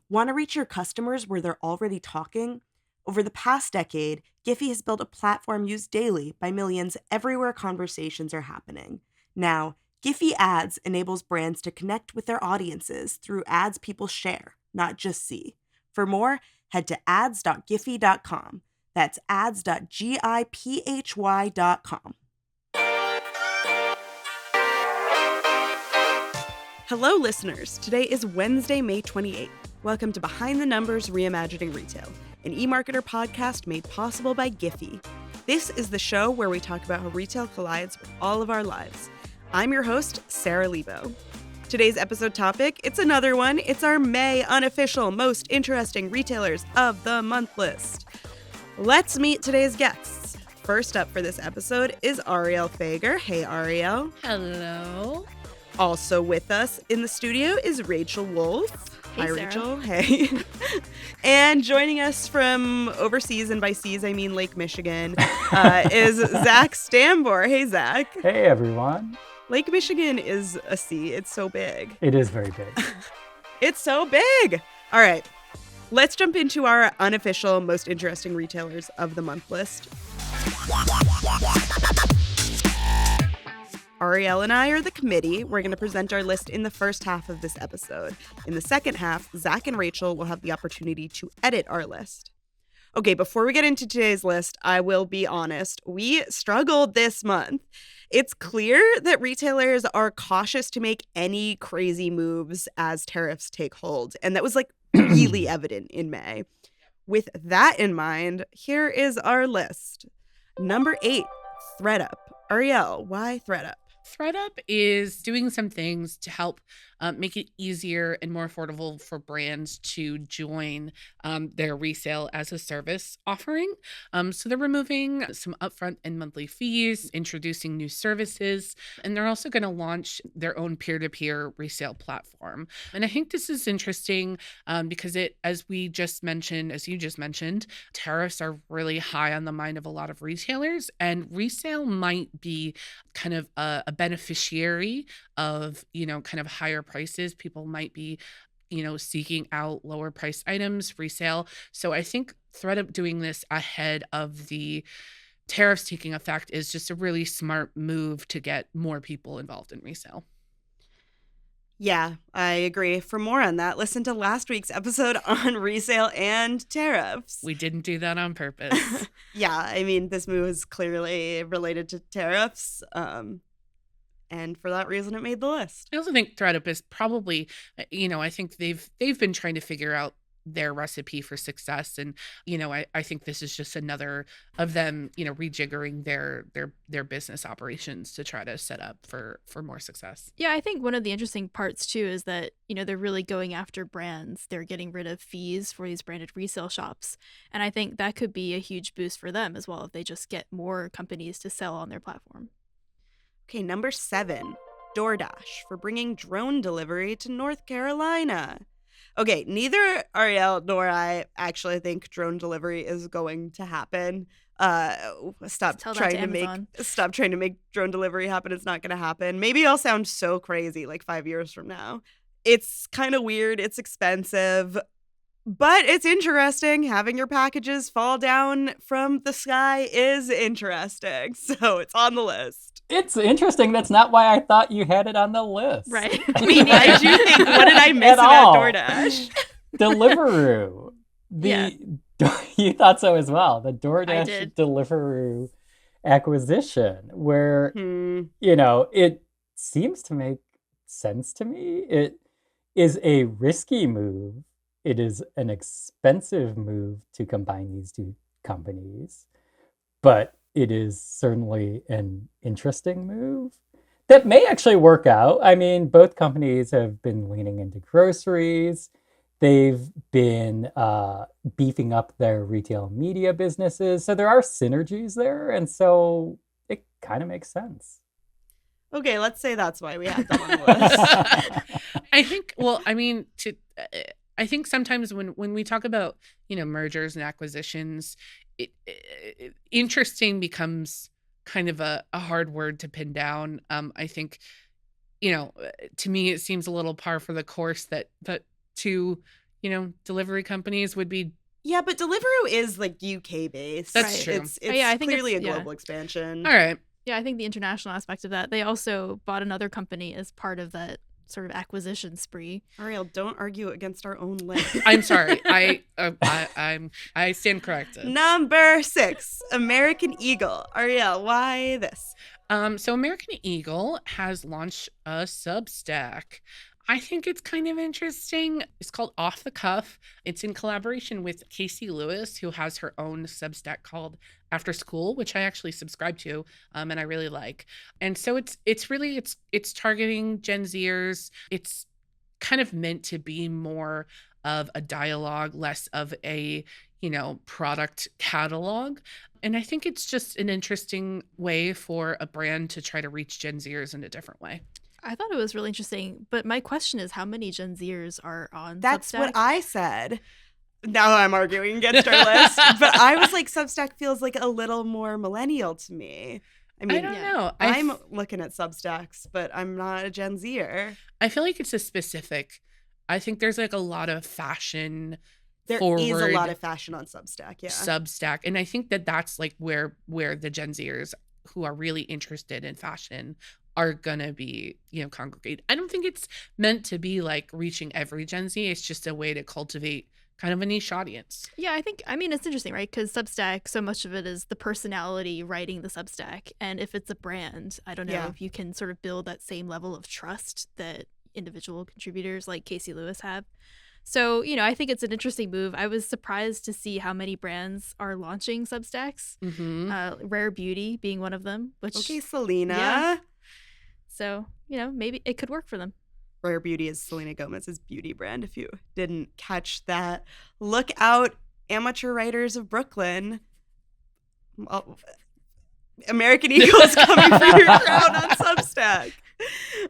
Want to reach your customers where they're already talking? Over the past decade, Giphy has built a platform used daily by millions everywhere conversations are happening. Now, Giphy Ads enables brands to connect with their audiences through ads people share, not just see. For more, head to ads.giphy.com. That's ads.giphy.com. Hello, listeners. Today is Wednesday, May 28th. Welcome to Behind the Numbers Reimagining Retail, an e-marketer podcast made possible by Giphy. This is the show where we talk about how retail collides with all of our lives. I'm your host, Sara Lebow. Today's episode topic, it's another one. It's our May Unofficial Most Interesting Retailers of the Month list. Let's meet today's guests. First up for this episode is Arielle Feger. Hey, Arielle. Hello. Also with us in the studio is Rachel Wolff. Hey, Hi, Sarah. Rachel. Hey. And joining us from overseas, and by seas, I mean Lake Michigan, is Zach Stambor. Hey, Zach. Hey, everyone. Lake Michigan is a sea. It's so big. It is very big. It's so big. All right. Let's jump into our unofficial most interesting retailers of the month list. Arielle and I are the committee. We're going to present our list in the first half of this episode. In the second half, Zach and Rachel will have the opportunity to edit our list. Okay, before we get into today's list, I will be honest. We struggled this month. It's clear that retailers are cautious to make any crazy moves as tariffs take hold. And that was really evident in May. With that in mind, here is our list. Number 8, ThredUp. Arielle, why ThredUp? ThredUp is doing some things to help make it easier and more affordable for brands to join their resale as a service offering. So they're removing some upfront and monthly fees, introducing new services, and they're also going to launch their own peer-to-peer resale platform. And I think this is interesting because as you just mentioned, tariffs are really high on the mind of a lot of retailers, and resale might be kind of a beneficiary of, kind of higher prices. People might be, seeking out lower priced items, resale. So I think ThredUp doing this ahead of the tariffs taking effect is just a really smart move to get more people involved in resale. Yeah, I agree. For more on that, listen to last week's episode on resale and tariffs. We didn't do that on purpose. Yeah, I mean, this move is clearly related to tariffs. And for that reason, it made the list. I also think ThredUp is probably, I think they've been trying to figure out their recipe for success. And, I think this is just another of them, rejiggering their business operations to try to set up for more success. Yeah, I think one of the interesting parts too is that, they're really going after brands. They're getting rid of fees for these branded resale shops. And I think that could be a huge boost for them as well if they just get more companies to sell on their platform. Okay, number 7, DoorDash for bringing drone delivery to North Carolina. Okay, neither Arielle nor I actually think drone delivery is going to happen. Stop trying to make drone delivery happen. It's not going to happen. Maybe I'll sound so crazy 5 years from now. It's kind of weird. It's expensive. But it's interesting. Having your packages fall down from the sky is interesting. So it's on the list. It's interesting. That's not why I thought you had it on the list. Right. Why did you think? What did I miss about DoorDash? Deliveroo. You thought so as well. The DoorDash Deliveroo acquisition, where, it seems to make sense to me. It is a risky move. It is an expensive move to combine these two companies, but it is certainly an interesting move that may actually work out. I mean, both companies have been leaning into groceries. They've been beefing up their retail media businesses. So there are synergies there. And so it kind of makes sense. Okay, let's say that's why we had them on the list. I think sometimes when we talk about, mergers and acquisitions, interesting becomes kind of a hard word to pin down. I think, to me, it seems a little par for the course that two, delivery companies would be. Yeah, but Deliveroo is like UK based. That's true. It's I think clearly it's a global expansion. All right. Yeah, I think the international aspect of that. They also bought another company as part of that sort of acquisition spree. Arielle, don't argue against our own list. I'm sorry. I stand corrected. Number 6, American Eagle. Arielle, why this? So American Eagle has launched a Substack. I think it's kind of interesting. It's called Off the Cuff. It's in collaboration with Casey Lewis, who has her own Substack called After School, which I actually subscribe to, and I really like. And so it's targeting Gen Zers. It's kind of meant to be more of a dialogue, less of a product catalog. And I think it's just an interesting way for a brand to try to reach Gen Zers in a different way. I thought it was really interesting, but my question is how many Gen Zers are on That's Substack? what I said. Now I'm arguing against our list. But I was like, Substack feels like a little more millennial to me. I mean, I don't know. I'm looking at Substacks, but I'm not a Gen Zer. I feel like it's a specific. I think there's like a lot of fashion. There is a lot of fashion on Substack, yeah. Substack. And I think that's like where the Gen Zers who are really interested in fashion are going to be, congregate. I don't think it's meant to be like reaching every Gen Z. It's just a way to cultivate kind of a niche audience. Yeah, I mean, it's interesting, right? Because Substack, so much of it is the personality writing the Substack. And if it's a brand, I don't know if you can sort of build that same level of trust that individual contributors like Casey Lewis have. So, I think it's an interesting move. I was surprised to see how many brands are launching Substacks. Mm-hmm. Rare Beauty being one of them. Okay, Selena. Yeah. So, maybe it could work for them. Rare Beauty is Selena Gomez's beauty brand. If you didn't catch that, look out, amateur writers of Brooklyn. American Eagle is coming for your crown on Substack.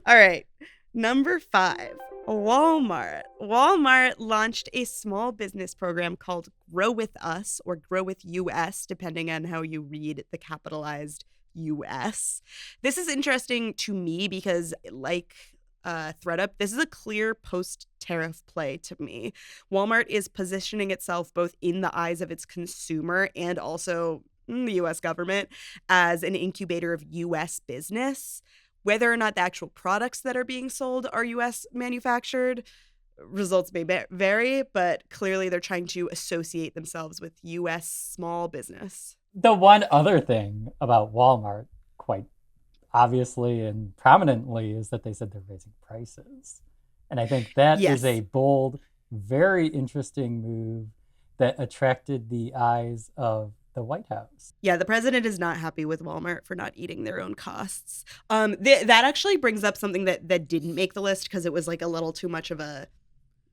All right, number 5. Walmart. Walmart launched a small business program called Grow With Us or Grow With US, depending on how you read the capitalized US. This is interesting to me because, like ThredUp, this is a clear post-tariff play to me. Walmart is positioning itself both in the eyes of its consumer and also the US government as an incubator of US business. Whether or not the actual products that are being sold are US manufactured, results may vary, but clearly they're trying to associate themselves with US small business. The one other thing about Walmart, quite obviously and prominently, is that they said they're raising prices. And I think that is a bold, very interesting move that attracted the eyes of the White House. Yeah, the president is not happy with Walmart for not eating their own costs. That actually brings up something that didn't make the list because it was like a little too much of a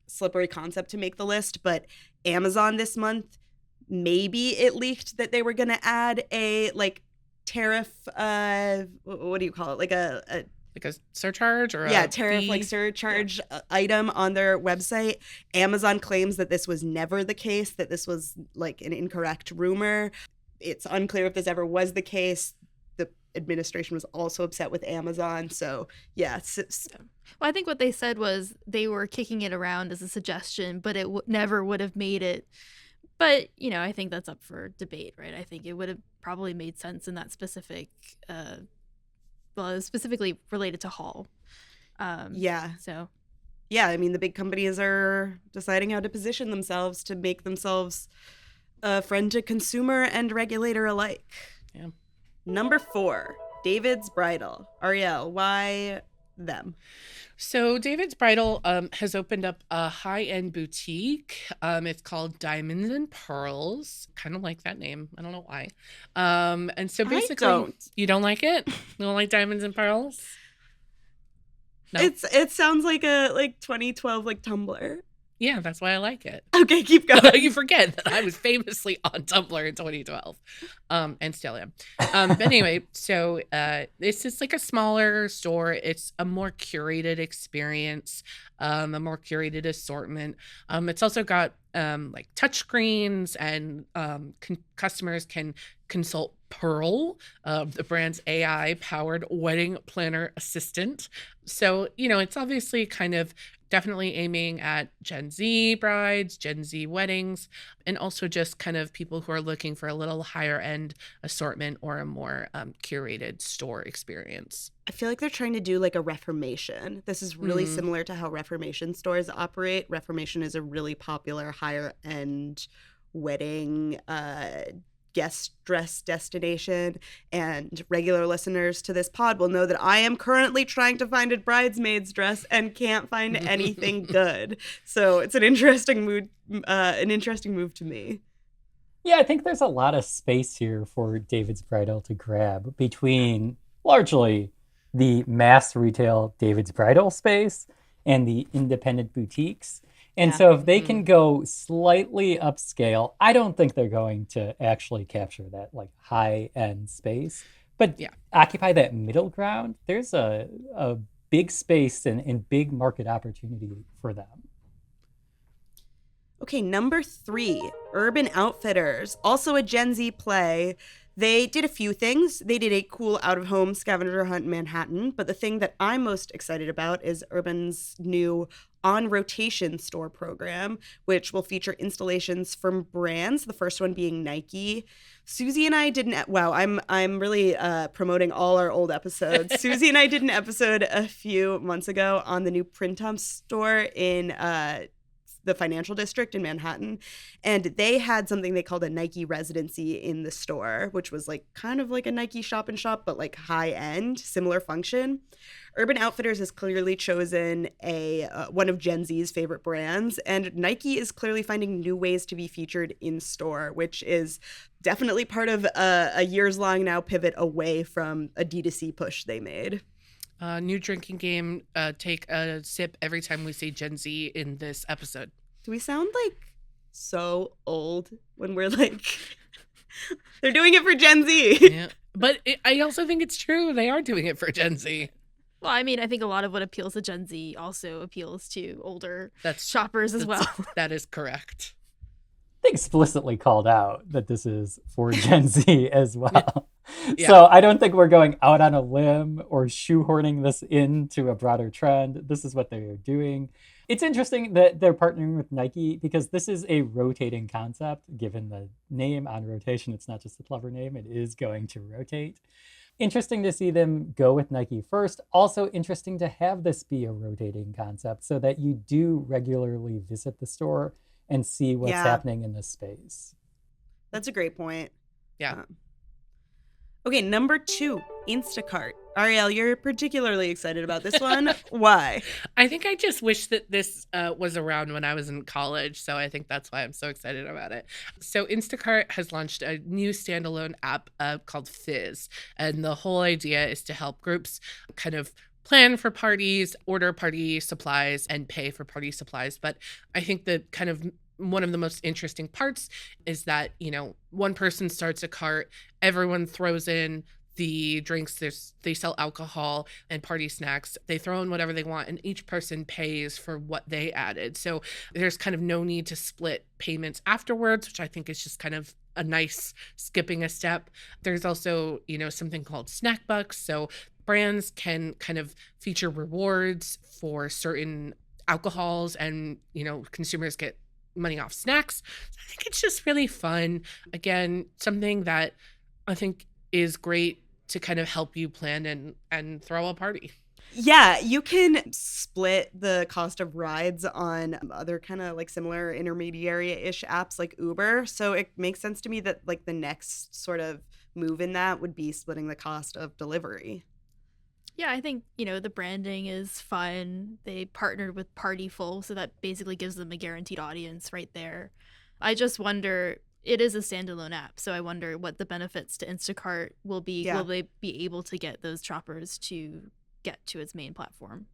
slippery concept to make the list. But Amazon this month, maybe it leaked that they were going to add a like tariff, what do you call it? Like a surcharge or tariff like surcharge item on their website. Amazon claims that this was never the case, that this was like an incorrect rumor. It's unclear if this ever was the case. The administration was also upset with Amazon. So yeah. Well, I think what they said was they were kicking it around as a suggestion, but it never would have made it. But, I think that's up for debate, right? I think it would have probably made sense in that specific specifically related to Hall. So. Yeah, I mean, the big companies are deciding how to position themselves to make themselves a friend to consumer and regulator alike. Yeah. Number 4, David's Bridal. Arielle, why them? So David's Bridal has opened up a high-end boutique. It's called Diamonds and Pearls. Kind of like that name. I don't know why. And so basically, you don't like it? You don't like Diamonds and Pearls? No. It sounds like a 2012 Tumblr. Yeah, that's why I like it. Okay, keep going. You forget that I was famously on Tumblr in 2012, and still am. But anyway, so it's just like a smaller store. It's a more curated experience, a more curated assortment. It's also got like touch screens, and customers can consult Pearl, the brand's AI-powered wedding planner assistant. So, it's obviously kind of definitely aiming at Gen Z brides, Gen Z weddings, and also just kind of people who are looking for a little higher end assortment or a more curated store experience. I feel like they're trying to do like a Reformation. This is really similar to how Reformation stores operate. Reformation is a really popular higher end wedding guest dress destination, and regular listeners to this pod will know that I am currently trying to find a bridesmaid's dress and can't find anything good. So it's an interesting move to me. Yeah, I think there's a lot of space here for David's Bridal to grab between largely the mass retail David's Bridal space and the independent boutiques. And so if they can go slightly upscale, I don't think they're going to actually capture that like high end space, but occupy that middle ground. There's a big space and big market opportunity for them. Okay, number 3, Urban Outfitters, also a Gen Z play. They did a few things. They did a cool out-of-home scavenger hunt in Manhattan, but the thing that I'm most excited about is Urban's new on-rotation store program, which will feature installations from brands, the first one being Nike. Susie and I didn't, wow, I'm really promoting all our old episodes. Susie and I did an episode a few months ago on the new Printemps store in the financial district in Manhattan, and they had something they called a Nike residency in the store, which was like kind of like a Nike shop and shop, but like high end, similar function. Urban Outfitters has clearly chosen one of Gen Z's favorite brands, and Nike is clearly finding new ways to be featured in store, which is definitely part of a years-long now pivot away from a D2C push they made. New drinking game, take a sip every time we say Gen Z in this episode. Do we sound like so old when we're like, they're doing it for Gen Z? Yeah. But I also think it's true. They are doing it for Gen Z. Well, I mean, I think a lot of what appeals to Gen Z also appeals to older shoppers as well. That is correct. They explicitly called out that this is for Gen Z as well. Yeah. So I don't think we're going out on a limb or shoehorning this into a broader trend. This is what they're doing. It's interesting that they're partnering with Nike because this is a rotating concept. Given the name On Rotation, it's not just a clever name. It is going to rotate. Interesting to see them go with Nike first. Also interesting to have this be a rotating concept so that you do regularly visit the store and see what's happening in this space. That's a great point. Yeah. Okay, number 2, Instacart. Arielle, you're particularly excited about this one. Why? I think I just wish that this was around when I was in college, so I think that's why I'm so excited about it. So Instacart has launched a new standalone app called Fizz, and the whole idea is to help groups kind of plan for parties, order party supplies, and pay for party supplies. But I think that kind of one of the most interesting parts is that, you know, one person starts a cart, everyone throws in the drinks, they sell alcohol and party snacks. They throw in whatever they want, and each person pays for what they added. So there's kind of no need to split payments afterwards, which I think is just kind of a nice skipping a step. There's also, you know, something called snack bucks. So brands can kind of feature rewards for certain alcohols, and, you know, consumers get money off snacks. I think it's just really fun. Again, something that I think is great to kind of help you plan and throw a party. Yeah, you can split the cost of rides on other kind of like similar intermediary-ish apps like Uber. So it makes sense to me that like the next sort of move in that would be splitting the cost of delivery. Yeah, I think, you know, the branding is fun. They partnered with Partyful, so that basically gives them a guaranteed audience right there. I just wonder, it is a standalone app, so I wonder what the benefits to Instacart will be. Yeah. Will they be able to get those shoppers to get to its main platform?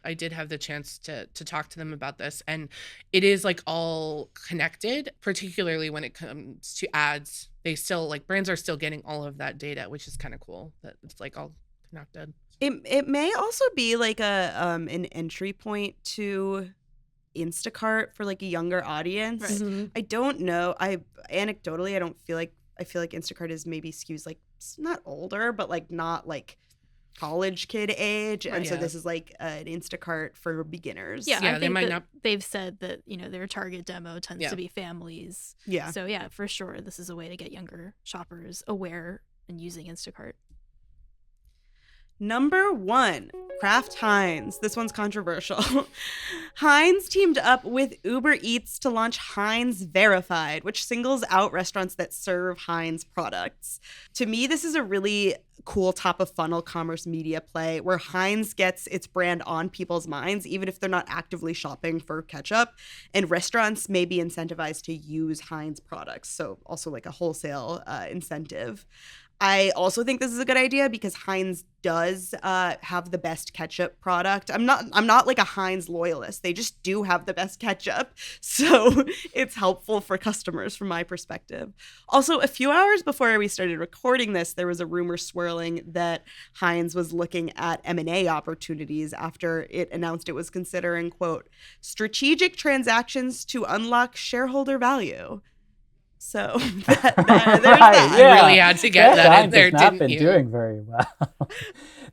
I did have the chance to talk to them about this, and it is like all connected, particularly when it comes to ads. They still, like, brands are still getting all of that data, which is kind of cool that it's like all connected. It may also be like a an entry point to Instacart for like a younger audience. Right. Mm-hmm. I don't know. I feel like Instacart is maybe skews like not older, but like not like college kid age, and so Yeah. this is like an Instacart for beginners. Yeah, Yeah, I they think might that not- they've said that, their target demo tends Yeah. to be families. Yeah. So yeah, for sure, this is a way to get younger shoppers aware and using Instacart. Number 1, Kraft Heinz. This one's controversial. Heinz teamed up with Uber Eats to launch Heinz Verified, which singles out restaurants that serve Heinz products. To me, this is a really cool top of funnel commerce media play where Heinz gets its brand on people's minds, even if they're not actively shopping for ketchup. And restaurants may be incentivized to use Heinz products. So also like a wholesale incentive. I also think this is a good idea because Heinz does have the best ketchup product. I'm not like a Heinz loyalist. They just do have the best ketchup. So it's helpful for customers from my perspective. Also, a few hours before we started recording this, there was a rumor swirling that Heinz was looking at M&A opportunities after it announced it was considering, quote, strategic transactions to unlock shareholder value. So there's Right, that. yeah. Really had to get that in Heinz there, has not didn't been you? doing very well.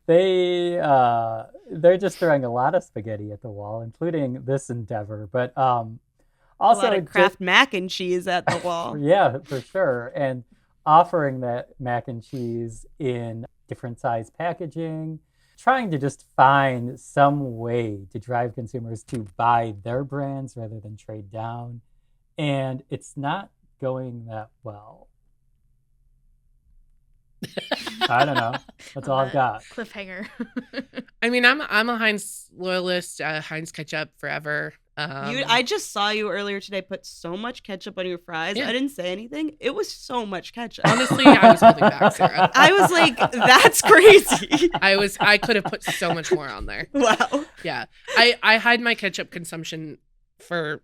They're just throwing a lot of spaghetti at the wall, including this endeavor. But also A lot of Kraft mac and cheese at the wall. Yeah, for sure. And offering that mac and cheese in different size packaging, trying to just find some way to drive consumers to buy their brands rather than trade down. And it's not going that well. I don't know. That's all I've got. Cliffhanger. I mean, I'm a Heinz loyalist. Heinz ketchup forever. I just saw you earlier today put so much ketchup on your fries. Yeah. I didn't say anything. It was so much ketchup. Honestly, I was holding back, Sarah. I was like, that's crazy. I could have put so much more on there. Wow. Yeah. I hide my ketchup consumption for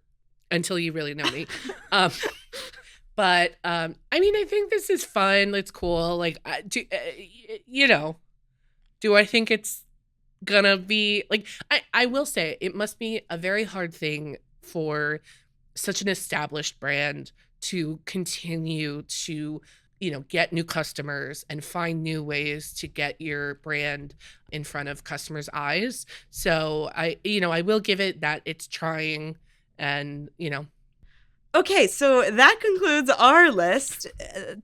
until you really know me. But I mean, I think this is fun. It's cool. Like, do I think it's gonna be like? I will say it must be a very hard thing for such an established brand to continue to get new customers and find new ways to get your brand in front of customers' eyes. So I will give it that it's trying, and Okay, so that concludes our list.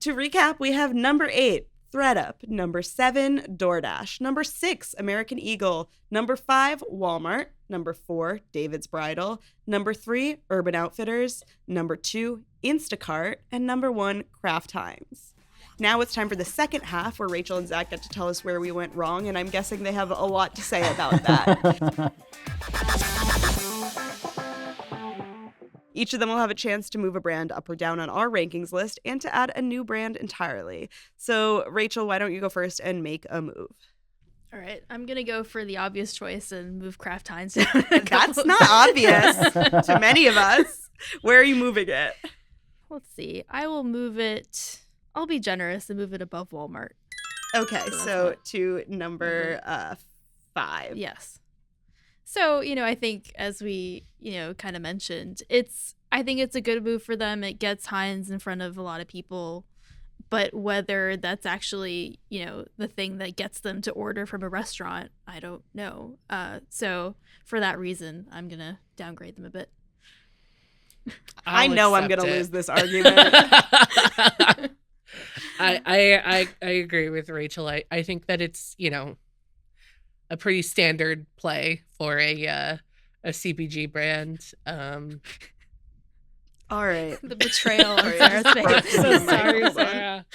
To recap, we have number 8, ThredUp. Number 7, DoorDash. Number 6, American Eagle. Number 5, Walmart. Number 4, David's Bridal. Number 3, Urban Outfitters. Number 2, Instacart. And number 1, Kraft Heinz. Now it's time for the second half where Rachel and Zach get to tell us where we went wrong, and I'm guessing they have a lot to say about that. Each of them will have a chance to move a brand up or down on our rankings list and to add a new brand entirely. So, Rachel, why don't you go first and make a move? All right, I'm going to go for the obvious choice and move Kraft Heinz down. That's not obvious to many of us. Where are you moving it? Let's see. I will move it. I'll be generous and move it above Walmart. Okay, so to number 5. Yes. So, I think as we, kind of mentioned, I think it's a good move for them. It gets Heinz in front of a lot of people, but whether that's actually, the thing that gets them to order from a restaurant, I don't know. So for that reason, I'm going to downgrade them a bit. I know I'm going to lose this argument. I agree with Rachel. I think that it's, a pretty standard play for a CPG brand. All right. The betrayal on Sarah's face. So sorry, Sarah.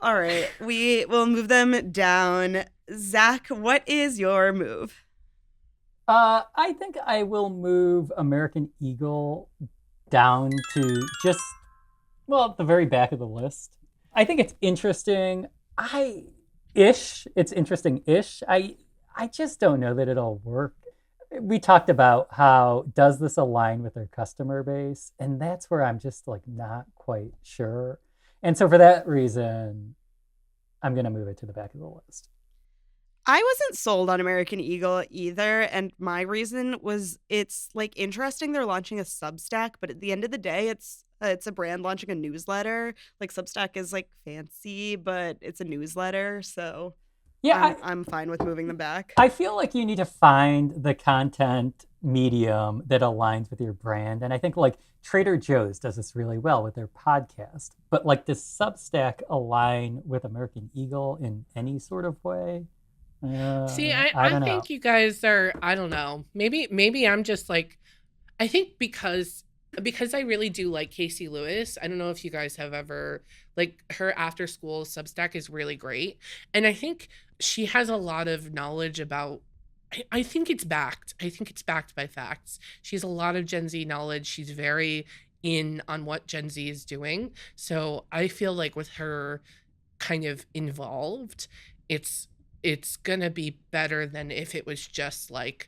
All right. We will move them down. Zach, what is your move? I think I will move American Eagle down to just, at the very back of the list. I think it's interesting. It's interesting-ish. I just don't know that it'll work. We talked about how does this align with their customer base, and that's where I'm just not quite sure. And so for that reason, I'm going to move it to the back of the list. I wasn't sold on American Eagle either, and my reason was it's interesting they're launching a Substack, but at the end of the day, it's It's a brand launching a newsletter. Like Substack is like fancy, but it's a newsletter, so Yeah, I'm fine with moving them back. I feel like you need to find the content medium that aligns with your brand. And I think like Trader Joe's does this really well with their podcast. But like, does Substack align with American Eagle in any sort of way? See, I don't know. think you guys are, I don't know. Maybe I'm just like, I think because I really do like Casey Lewis. I don't know if you guys have ever, like, her after school Substack is really great. And I think she has a lot of knowledge about, I think it's backed. I think it's backed by facts. She has a lot of Gen Z knowledge. She's very in on what Gen Z is doing. So I feel like with her kind of involved, it's gonna be better than if it was just like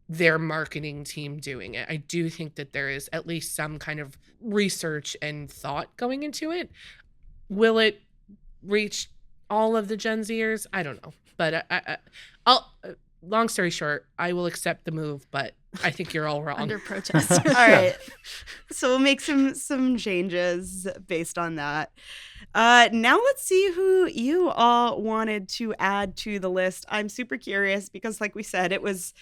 their marketing team doing it. I do think that there is at least some kind of research and thought going into it. Will it reach all of the Gen Zers? I don't know. But I'll long story short, I will accept the move, but I think you're all wrong. Under protest. All right. So we'll make some changes based on that. Now let's see who you all wanted to add to the list. I'm super curious because, like we said, it was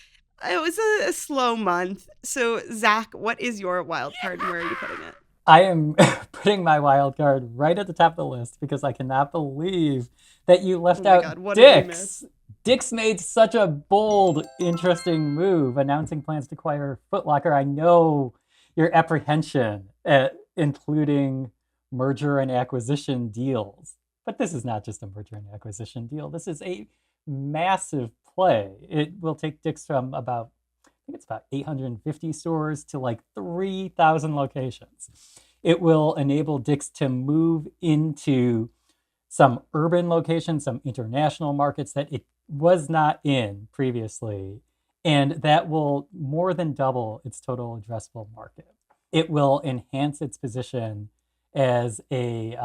a slow month. So Zach, what is your wild card and where are you putting it? I am putting my wild card right at the top of the list because I cannot believe that you left out Dick's. Dick's made such a bold, interesting move, announcing plans to acquire Foot Locker. I know your apprehension at including merger and acquisition deals, but this is not just a merger and acquisition deal. This is a massive play. It will take Dick's from about 850 stores to like 3,000 locations. It will enable Dick's to move into some urban locations, some international markets that it was not in previously, and that will more than double its total addressable market. It will enhance its position as a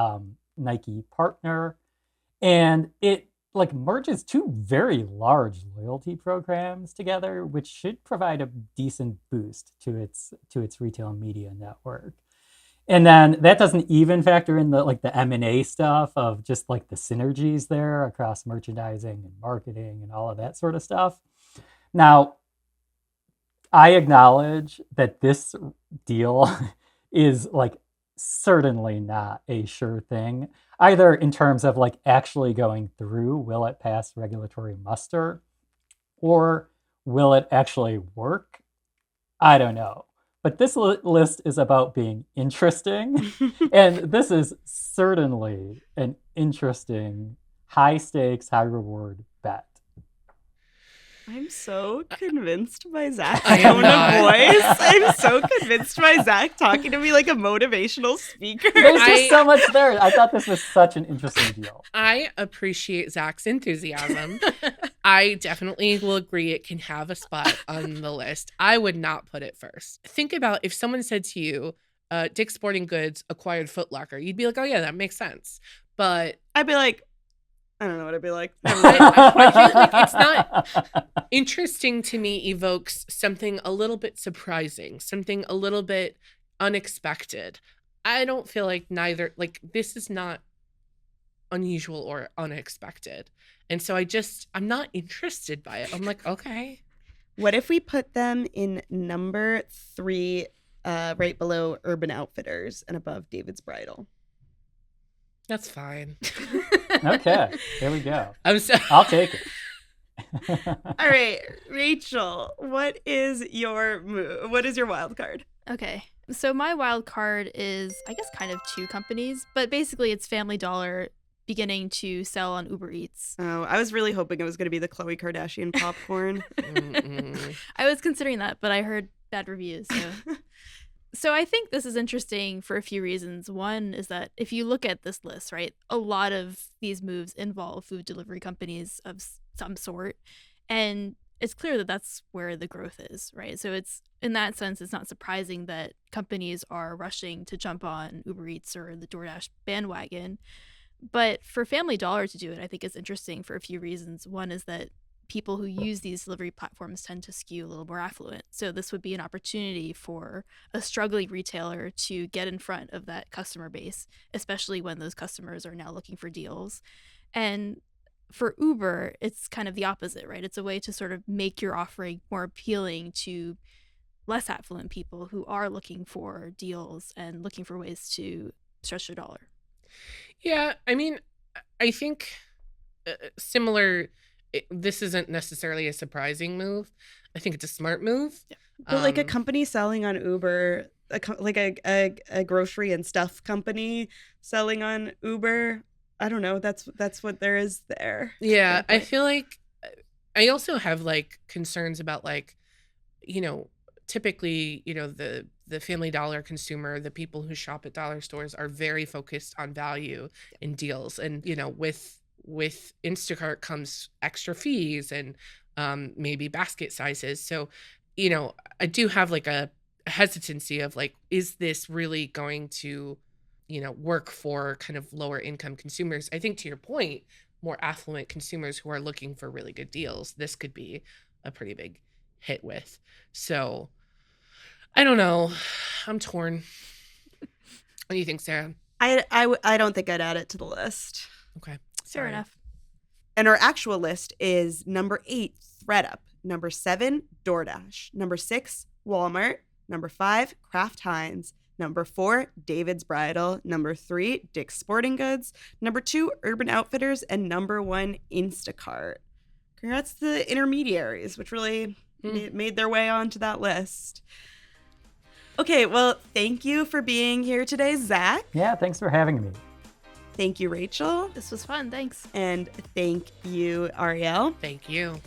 Nike partner, and it like merges two very large loyalty programs together, which should provide a decent boost to its retail media network. And then that doesn't even factor in the M&A stuff of just like the synergies there across merchandising and marketing and all of that sort of stuff. Now, I acknowledge that this deal is like certainly not a sure thing, either in terms of like actually going through, will it pass regulatory muster, or will it actually work? I don't know. But this list is about being interesting, and this is certainly an interesting, high stakes, high reward bet. I'm so convinced by Zach's tone of voice. I'm so convinced by Zach talking to me like a motivational speaker. There's just so much there. I thought this was such an interesting deal. I appreciate Zach's enthusiasm. I definitely will agree it can have a spot on the list. I would not put it first. Think about if someone said to you, Dick's Sporting Goods acquired Foot Locker. You'd be like, oh yeah, that makes sense. But I'd be like, I don't know what I'd be like. I feel like it's not interesting to me, evokes something a little bit surprising, something a little bit unexpected. I don't feel like this is not unusual or unexpected. And so I'm not interested by it. I'm like, okay. What if we put them in number 3, right below Urban Outfitters and above David's Bridal? That's fine. Okay, there we go. I'll take it. All right, Rachel, what is your wild card? Okay, so my wild card is, I guess, kind of two companies, but basically it's Family Dollar beginning to sell on Uber Eats. Oh, I was really hoping it was going to be the Khloe Kardashian popcorn. I was considering that, but I heard bad reviews. So I think this is interesting for a few reasons. One is that if you look at this list, right, a lot of these moves involve food delivery companies of some sort. And it's clear that that's where the growth is, right? So it's, in that sense, it's not surprising that companies are rushing to jump on Uber Eats or the DoorDash bandwagon. But for Family Dollar to do it, I think is interesting for a few reasons. One is that people who use these delivery platforms tend to skew a little more affluent. So this would be an opportunity for a struggling retailer to get in front of that customer base, especially when those customers are now looking for deals. And for Uber, it's kind of the opposite, right? It's a way to sort of make your offering more appealing to less affluent people who are looking for deals and looking for ways to stretch their dollar. Yeah, I mean, I think similar, this isn't necessarily a surprising move. I think it's a smart move. Yeah. But like a company selling on Uber, like a grocery and stuff company selling on Uber, I don't know. That's what there is there. Yeah, I feel like I also have like concerns about like, you know, typically, you know, the Family Dollar consumer, the people who shop at dollar stores are very focused on value and deals. And, you know, with Instacart comes extra fees and maybe basket sizes. So, you know, I do have like a hesitancy of like, is this really going to, you know, work for kind of lower income consumers? I think to your point, more affluent consumers who are looking for really good deals, this could be a pretty big hit with. So I don't know. I'm torn. What do you think, Sarah? I don't think I'd add it to the list. Okay. Fair enough. And our actual list is number 8, ThredUp. Number 7, DoorDash. Number 6, Walmart. Number 5, Kraft Heinz. Number 4, David's Bridal. Number 3, Dick's Sporting Goods. Number 2, Urban Outfitters. And number 1, Instacart. Congrats to the intermediaries, which really made their way onto that list. Okay, well, thank you for being here today, Zach. Yeah, thanks for having me. Thank you, Rachel. This was fun. Thanks. And thank you, Arielle. Thank you.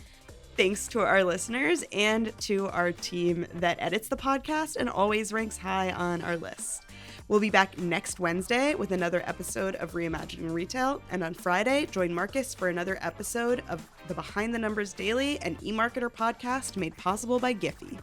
Thanks to our listeners and to our team that edits the podcast and always ranks high on our list. We'll be back next Wednesday with another episode of Reimagining Retail. And on Friday, join Marcus for another episode of the Behind the Numbers Daily, an eMarketer podcast made possible by Giphy.